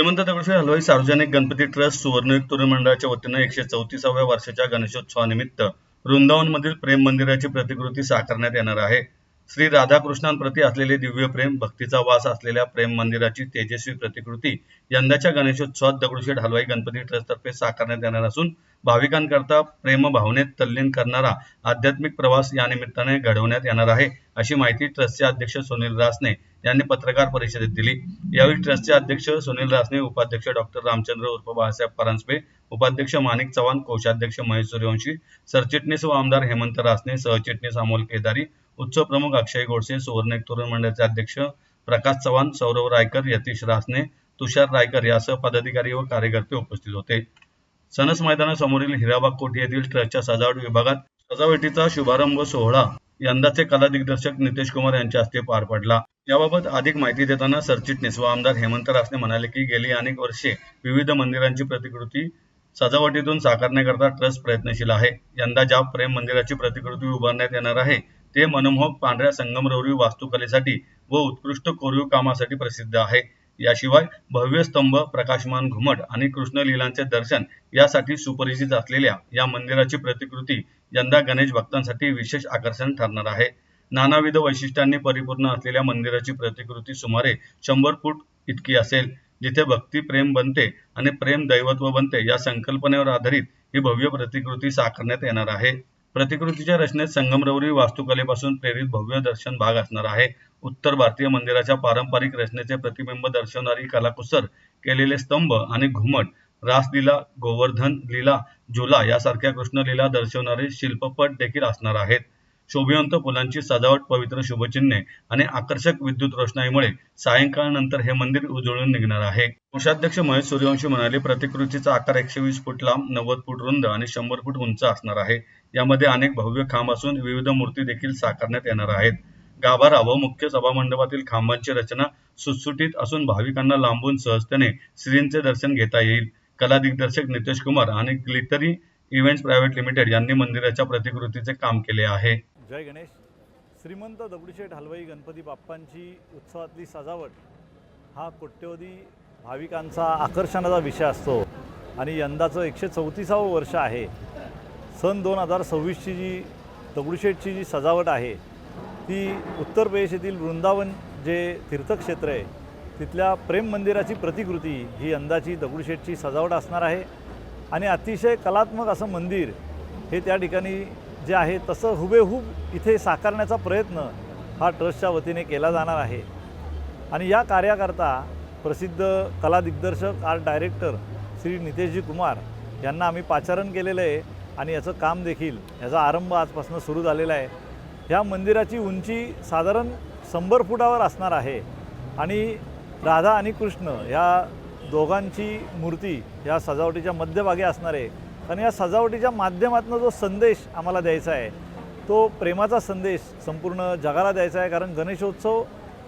श्रीमंत दगडूशेठ हलवाई सार्वजनिक गणपती ट्रस्ट सुवर्णयुग तरुण मंडळाच्या वतीनं 134व्या वर्षाच्या गणेशोत्सवानिमित्त वृंदावनमधील प्रेम मंदिराची प्रतिकृती साकारण्यात येणार आहे. श्री राधाकृष्णांप्रती असलेले दिव्य प्रेम, भक्तीचा वास असलेल्या प्रेम मंदिराची तेजस्वी प्रतिकृती यंदाच्या गणेशोत्सवात दगडूशेठ हलवाई गणपती ट्रस्टतर्फे साकारण्यात येणार असून भाविकांकरता प्रेमभावनेत तल्लीन करणारा आध्यात्मिक प्रवास या निमित्ताने घडवण्यात येणार आहे, अशी माहिती ट्रस्टचे अध्यक्ष सुनील रासने यांनी पत्रकार परिषदेत दिली. यावेळी ट्रस्टचे अध्यक्ष सुनील रासने, उपाध्यक्ष डॉक्टर रामचंद्र उर्फ बाळासाहेब परांजपे, उपाध्यक्ष माणिक चव्हाण, कोषाध्यक्ष महेश सूर्यवंशी, सरचिटणीस व आमदार हेमंत रासने, सहचिटणीस अमोल केदारी, उत्सव प्रमुख अक्षय गोडसे, सुवर्णयुग तरुण मंडळाचे अध्यक्ष प्रकाश चव्हाण, सौरव रायकर, यतीश रासने, तुषार रायकर यासह पदाधिकारी व कार्यकर्ते उपस्थित होते. सणस मैदानासमोरील हिराबाग कोठी येथील ट्रस्टच्या सजावट विभागात सजावटीचा शुभारंभ सोहळा यंदाचे कला दिग्दर्शक नितेश कुमार यांच्या हस्ते पार पडला. याबाबत अधिक माहिती देताना सरचिटणीस व आमदार हेमंत रासने म्हणाले की गेली अनेक वर्षे विविध मंदिरांची प्रतिकृती सजावटीतून साकारण्याकरता ट्रस्ट प्रयत्नशील आहे. यंदा ज्या प्रेम मंदिराची प्रतिकृती उभारण्यात येणार आहे ते मनमोहक पांढऱ्या संगमरवरी वास्तुकलेसाठी व उत्कृष्ट कोरीव कामासाठी प्रसिद्ध आहे. याशिवाय भव्य स्तंभ, प्रकाशमान घुमट आणि कृष्णलीलांचे दर्शन यासाठी सुपरिचित असलेल्या या मंदिराची प्रतिकृती यंदा गणेश भक्तांसाठी विशेष आकर्षण ठरणार आहे. नानाविध वैशिष्ट्यांनी परिपूर्ण असलेल्या मंदिराची प्रतिकृती सुमारे 100 फूट इतकी असेल. जिथे भक्ती प्रेम बनते आणि प्रेम दैवत्व बनते या संकल्पनेवर आधारित ही भव्य प्रतिकृती साकारण्यात येणार आहे. प्रतिकृतीच्या रचनेत संगमरवरी वास्तुकलेपासून प्रेरित भव्य दर्शन भाग असणार आहे. उत्तर भारतीय मंदिराच्या पारंपरिक रचनेचे प्रतिबिंब दर्शवणारी कलाकुसर केलेले स्तंभ आणि घुमट, रासलीला, गोवर्धन लीला, झुला यासारख्या कृष्णलीला दर्शवणारे शिल्पपट देखील असणार आहेत. शोभिवंत फुलांची सजावट, पवित्र शुभचिन्हे आणि आकर्षक विद्युत रोषणाईमुळे सायंकाळनंतर हे मंदिर उजळून निघणार आहे. कोषाध्यक्ष महेश सूर्यवंशी म्हणाले, प्रतिकृतीचा आकार 120 फूट लांब, 90 फूट रुंद आणि 100 फूट उंच असणार आहे. यामध्ये अनेक भव्य खांब असून विविध मूर्ती देखील साकारण्यात येणार आहेत. गाभारा व मुख्य सभामंडपातील खांबांची रचना सुटसुटीत असून भाविकांना लांबून सहजतेने श्रींचे दर्शन घेता येईल. कला दिग्दर्शक नितेश कुमार आणि ग्लिटरी इव्हेंट्स प्रायव्हेट लिमिटेड यांनी मंदिराच्या प्रतिकृतीचे काम केले आहे. जय गणेश. श्रीमंत दगडूशेठ हलवाई गणपती बाप्पांची उत्सवातली सजावट हा कोट्यवधी भाविकांचा आकर्षणाचा विषय असतो आणि यंदाचं 134वं वर्ष आहे. सन 2026ची जी दगडूशेठची जी सजावट आहे ती उत्तर प्रदेश येथील वृंदावन जे तीर्थक्षेत्र आहे तिथल्या प्रेम मंदिराची प्रतिकृती ही यंदाची दगडूशेठची सजावट असणार आहे. आणि अतिशय कलात्मक असं मंदिर हे त्या ठिकाणी जे आहे तसं हुबेहूब इथे साकारण्याचा प्रयत्न हा ट्रस्टच्या वतीने केला जाणार आहे. आणि या कार्याकरता प्रसिद्ध कला दिग्दर्शक, आर्ट डायरेक्टर श्री नितेशजी कुमार यांना आम्ही पाचारण केलेलं आहे आणि याचं काम देखील, याचा आरंभ आजपासून सुरू झालेला आहे. ह्या मंदिराची उंची साधारण 100 फुटावर असणार आहे आणि राधा आणि कृष्ण ह्या दोघांची मूर्ती या सजावटीच्या मध्यभागी असणार आहे. आणि या सजावटीच्या माध्यमातून जो संदेश आम्हाला द्यायचा आहे तो प्रेमाचा संदेश संपूर्ण जगाला द्यायचा आहे. कारण गणेशोत्सव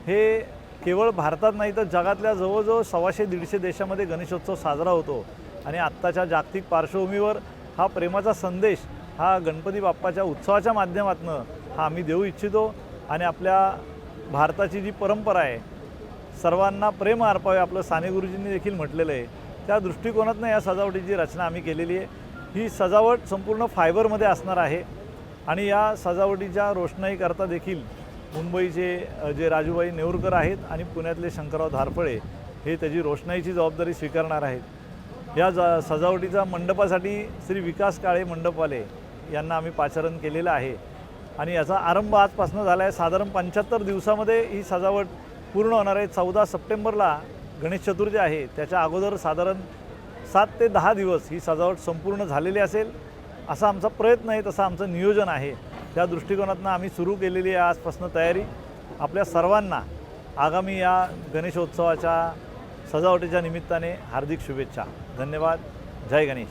हे केवळ भारतात नाही तर जगातल्या जवळजवळ 125-150 देशामध्ये गणेशोत्सव साजरा होतो. आणि आत्ताच्या जागतिक पार्श्वभूमीवर हा प्रेमाचा संदेश हा गणपती बाप्पाच्या उत्सवाच्या माध्यमातून हा आम्ही देऊ इच्छितो. आणि आपल्या भारताची जी परंपरा आहे, सर्वांना प्रेम अर्पावे आपलं साने गुरुजींनी देखील म्हटलेलं आहे, त्या दृष्टिकोनातून या सजावटीची रचना आम्ही केलेली आहे. ही सजावट संपूर्ण फायबरमध्ये असणार आहे. आणि या सजावटीच्या रोषणाईकरता देखील मुंबईचे जे राजूबाई नेवरकर आहेत आणि पुण्यातले शंकरराव धारफळे हे त्याची रोषणाईची जबाबदारी स्वीकारणार आहेत. या सजावटीच्या मंडपासाठी श्री विकास काळे मंडपवाले यांना आम्ही पाचारण केलेलं आहे. आणि याचा आरंभ आजपासून झाला आहे. साधारण 75 दिवसामध्ये ही सजावट पूर्ण होणार आहे. 14 सप्टेंबरला गणेश चतुर्थी आहे, त्याच्या अगोदर साधारण 7 ते 10 दिवस ही सजावट संपूर्ण झालेली असेल असा आमचा प्रयत्न आहे, तसं आमचं नियोजन आहे. त्या दृष्टिकोनातून आम्ही सुरू केलेली आहे आजपासून तयारी. आपल्या सर्वांना आगामी या गणेशोत्सवाच्या सजावटीच्या निमित्ताने हार्दिक शुभेच्छा. धन्यवाद. जय गणेश.